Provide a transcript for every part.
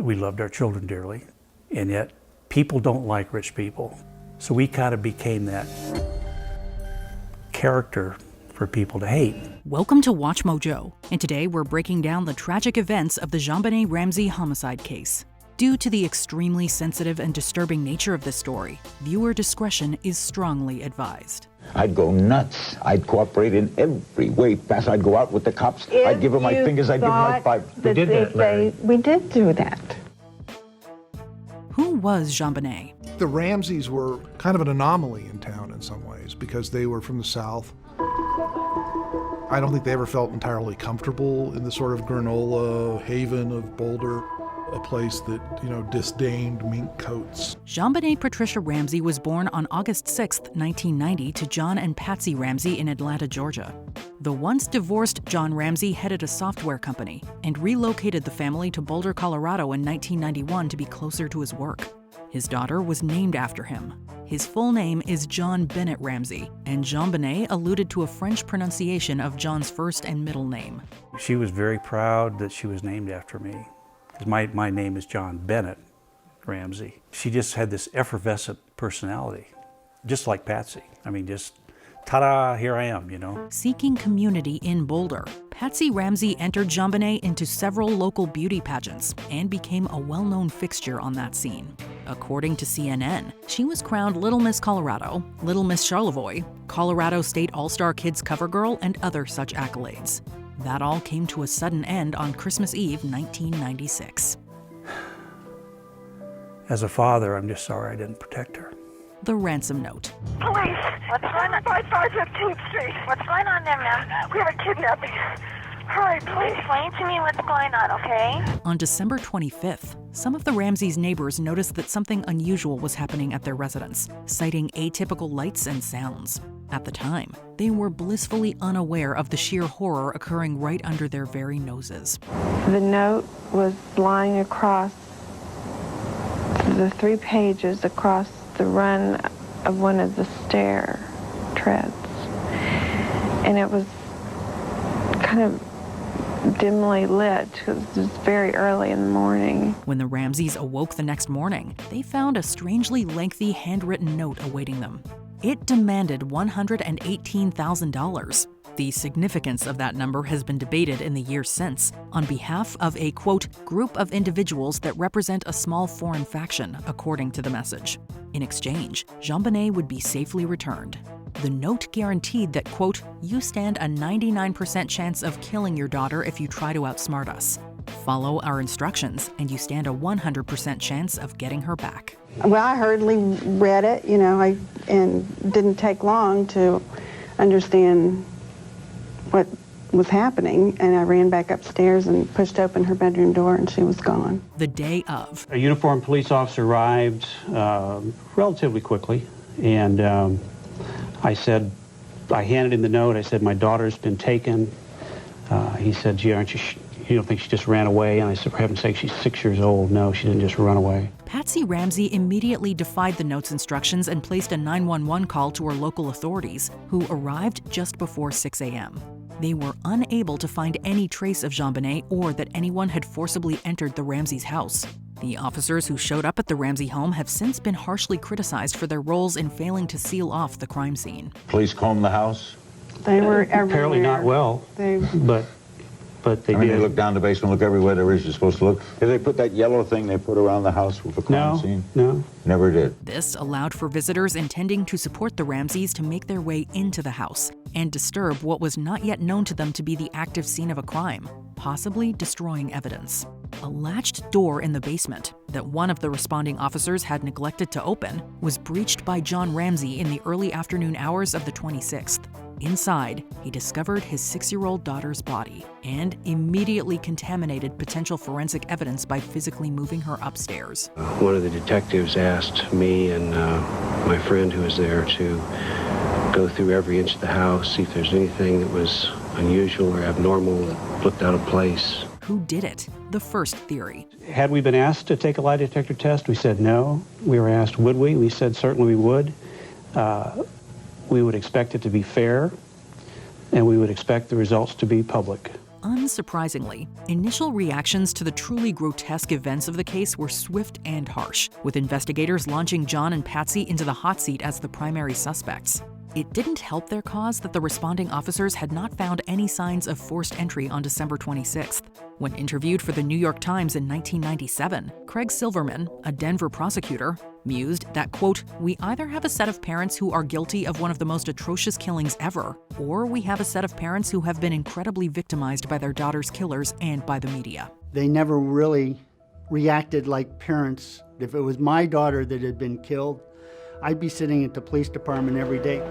We loved our children dearly, and yet people don't like rich people. So we kind of became that character for people to hate. Welcome to Watch Mojo, and today we're breaking down the tragic events of the JonBenet Ramsey homicide case. Due to the extremely sensitive and disturbing nature of this story, viewer discretion is strongly advised. I'd go nuts. I'd cooperate in every way. Fast, I'd go out with the cops. I'd give them my fingers. I'd give them my five. We did that, Larry. We did do that. Who was JonBenet? The Ramseys were kind of an anomaly in town in some ways because they were from the South. I don't think they ever felt entirely comfortable in the sort of granola haven of Boulder, a place that, disdained mink coats. JonBenet Patricia Ramsey was born on August 6, 1990 to John and Patsy Ramsey in Atlanta, Georgia. The once divorced John Ramsey headed a software company and relocated the family to Boulder, Colorado in 1991 to be closer to his work. His daughter was named after him. His full name is JonBenét Ramsey, and JonBenet alluded to a French pronunciation of John's first and middle name. She was very proud that she was named after me. My name is JonBenét Ramsey. She just had this effervescent personality, just like Patsy. Just ta-da, here I am, Seeking community in Boulder, Patsy Ramsey entered JonBenet into several local beauty pageants and became a well-known fixture on that scene. According to CNN, she was crowned Little Miss Colorado, Little Miss Charlevoix, Colorado State All-Star Kids Cover Girl, and other such accolades. That all came to a sudden end on Christmas Eve, 1996. As a father, I'm just sorry I didn't protect her. The ransom note. Police, what's going on? 5515th Street. What's going on there, ma'am? We have a kidnapping. Hurry, please explain to me what's going on, okay? On December 25th, some of the Ramseys' neighbors noticed that something unusual was happening at their residence, citing atypical lights and sounds. At the time, they were blissfully unaware of the sheer horror occurring right under their very noses. The note was lying across the 3 pages across the run of one of the stair treads. And it was kind of dimly lit because it was very early in the morning. When the Ramseys awoke the next morning, they found a strangely lengthy handwritten note awaiting them. It demanded $118,000. The significance of that number has been debated in the years since, on behalf of a, quote, group of individuals that represent a small foreign faction, according to the message. In exchange, JonBenet would be safely returned. The note guaranteed that, quote, you stand a 99% chance of killing your daughter if you try to outsmart us. Follow our instructions, and you stand a 100% chance of getting her back. Well, I hurriedly read it, and didn't take long to understand what was happening, and I ran back upstairs and pushed open her bedroom door, and she was gone. The day of. A uniformed police officer arrived relatively quickly, and I handed him the note. I said, my daughter's been taken. He said, gee, you don't think she just ran away? And I said, for heaven's sake, she's 6 years old. No, she didn't just run away. Patsy Ramsey immediately defied the note's instructions and placed a 911 call to her local authorities, who arrived just before 6 a.m. They were unable to find any trace of JonBenet or that anyone had forcibly entered the Ramseys' house. The officers who showed up at the Ramsey home have since been harshly criticized for their roles in failing to seal off the crime scene. Police combed the house? They were everywhere. Apparently not well, but they did. They look down the basement, look everywhere there is you're supposed to look. Did they put that yellow thing they put around the house with the crime scene? No. Never did. This allowed for visitors intending to support the Ramseys to make their way into the house and disturb what was not yet known to them to be the active scene of a crime, possibly destroying evidence. A latched door in the basement that one of the responding officers had neglected to open was breached by John Ramsey in the early afternoon hours of the 26th. Inside, he discovered his 6-year-old daughter's body and immediately contaminated potential forensic evidence by physically moving her upstairs. One of the detectives asked me and my friend who was there to go through every inch of the house, see if there's anything that was unusual or abnormal that looked out of place. Who did it? The first theory. Had we been asked to take a lie detector test, we said no. We were asked, would we? We said certainly we would. We would expect it to be fair, and we would expect the results to be public. Unsurprisingly, initial reactions to the truly grotesque events of the case were swift and harsh, with investigators launching John and Patsy into the hot seat as the primary suspects. It didn't help their cause that the responding officers had not found any signs of forced entry on December 26th. When interviewed for the New York Times in 1997, Craig Silverman, a Denver prosecutor, mused that, quote, "We either have a set of parents who are guilty of one of the most atrocious killings ever, or we have a set of parents who have been incredibly victimized by their daughter's killers and by the media." They never really reacted like parents. If it was my daughter that had been killed, I'd be sitting at the police department every day.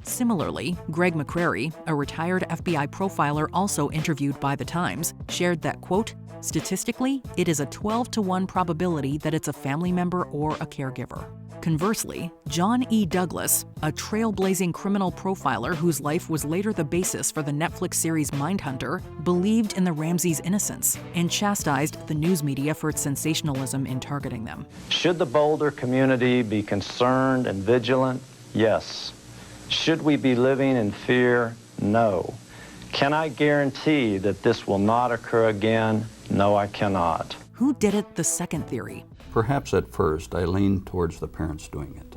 Similarly, Greg McCrary, a retired FBI profiler also interviewed by The Times, shared that, quote, "Statistically, it is a 12-to-1 probability that it's a family member or a caregiver." Conversely, John E. Douglas, a trailblazing criminal profiler whose life was later the basis for the Netflix series Mindhunter, believed in the Ramseys' innocence and chastised the news media for its sensationalism in targeting them. Should the Boulder community be concerned and vigilant? Yes. Should we be living in fear? No. Can I guarantee that this will not occur again? No, I cannot. Who did it? The second theory. Perhaps at first I leaned towards the parents doing it.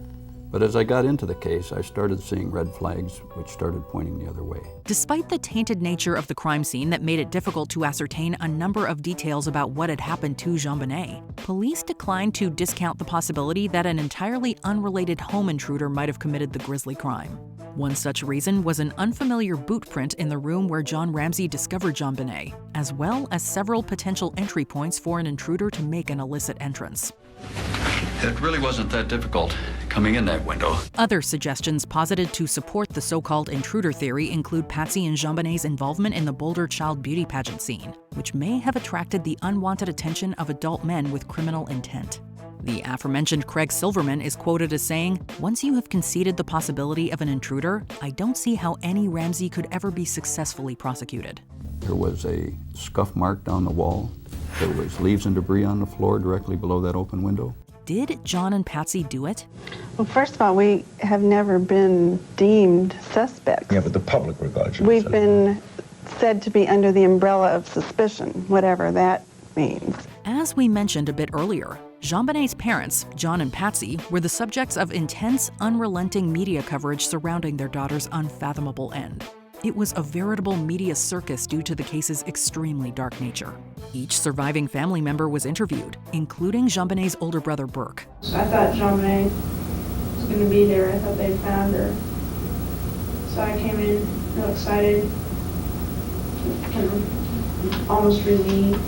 But as I got into the case, I started seeing red flags which started pointing the other way. Despite the tainted nature of the crime scene that made it difficult to ascertain a number of details about what had happened to JonBenet, police declined to discount the possibility that an entirely unrelated home intruder might have committed the grisly crime. One such reason was an unfamiliar boot print in the room where John Ramsey discovered JonBenet, as well as several potential entry points for an intruder to make an illicit entrance. It really wasn't that difficult coming in that window. Other suggestions posited to support the so-called intruder theory include Patsy and JonBenet's involvement in the Boulder child beauty pageant scene, which may have attracted the unwanted attention of adult men with criminal intent. The aforementioned Craig Silverman is quoted as saying, "Once you have conceded the possibility of an intruder, I don't see how any Ramsey could ever be successfully prosecuted." There was a scuff mark down the wall. There was leaves and debris on the floor directly below that open window. Did John and Patsy do it? Well, first of all, we have never been deemed suspects. Yeah, but the public regards you. We've been said to be under the umbrella of suspicion, whatever that means. As we mentioned a bit earlier, JonBenet's parents, John and Patsy, were the subjects of intense, unrelenting media coverage surrounding their daughter's unfathomable end. It was a veritable media circus due to the case's extremely dark nature. Each surviving family member was interviewed, including JonBenet's older brother, Burke. So I thought JonBenet was going to be there. I thought they'd found her. So I came in real excited, kind of almost relieved.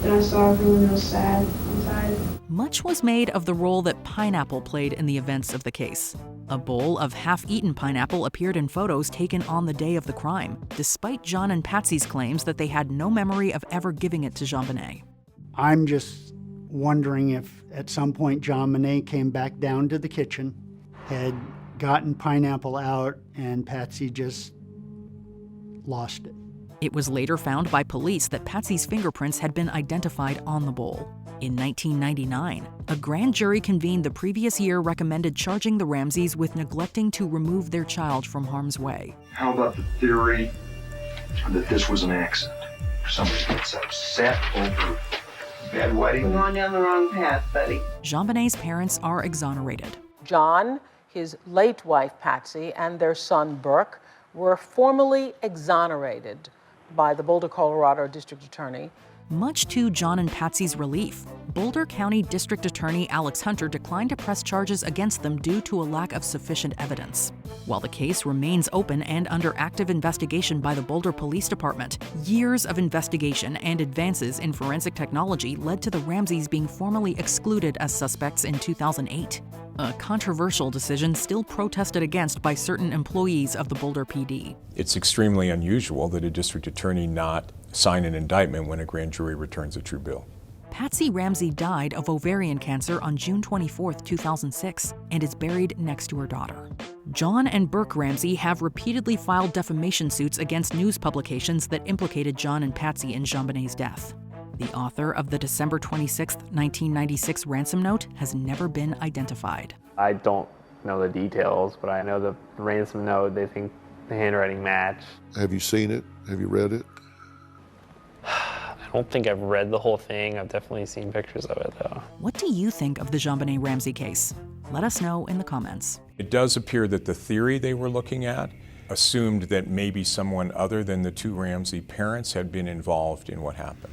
Then I saw everyone real sad inside. Much was made of the role that pineapple played in the events of the case. A bowl of half-eaten pineapple appeared in photos taken on the day of the crime, despite John and Patsy's claims that they had no memory of ever giving it to JonBenet. I'm just wondering if at some point JonBenet came back down to the kitchen, had gotten pineapple out, and Patsy just lost it. It was later found by police that Patsy's fingerprints had been identified on the bowl. In 1999, a grand jury convened the previous year recommended charging the Ramseys with neglecting to remove their child from harm's way. How about the theory that this was an accident? Somebody gets upset over bedwetting? We're going down the wrong path, buddy. JonBenet's parents are exonerated. John, his late wife Patsy, and their son Burke were formally exonerated by the Boulder, Colorado District Attorney. Much to John and Patsy's relief, Boulder County District Attorney Alex Hunter declined to press charges against them due to a lack of sufficient evidence. While the case remains open and under active investigation by the Boulder Police Department, years of investigation and advances in forensic technology led to the Ramseys being formally excluded as suspects in 2008. A controversial decision still protested against by certain employees of the Boulder PD. It's extremely unusual that a district attorney not sign an indictment when a grand jury returns a true bill. Patsy Ramsey died of ovarian cancer on June 24, 2006, and is buried next to her daughter. John and Burke Ramsey have repeatedly filed defamation suits against news publications that implicated John and Patsy in JonBenet's death. The author of the December 26, 1996 ransom note has never been identified. I don't know the details, but I know the ransom note, they think the handwriting matched. Have you seen it? Have you read it? I don't think I've read the whole thing. I've definitely seen pictures of it, though. What do you think of the JonBenet Ramsey case? Let us know in the comments. It does appear that the theory they were looking at assumed that maybe someone other than the two Ramsey parents had been involved in what happened.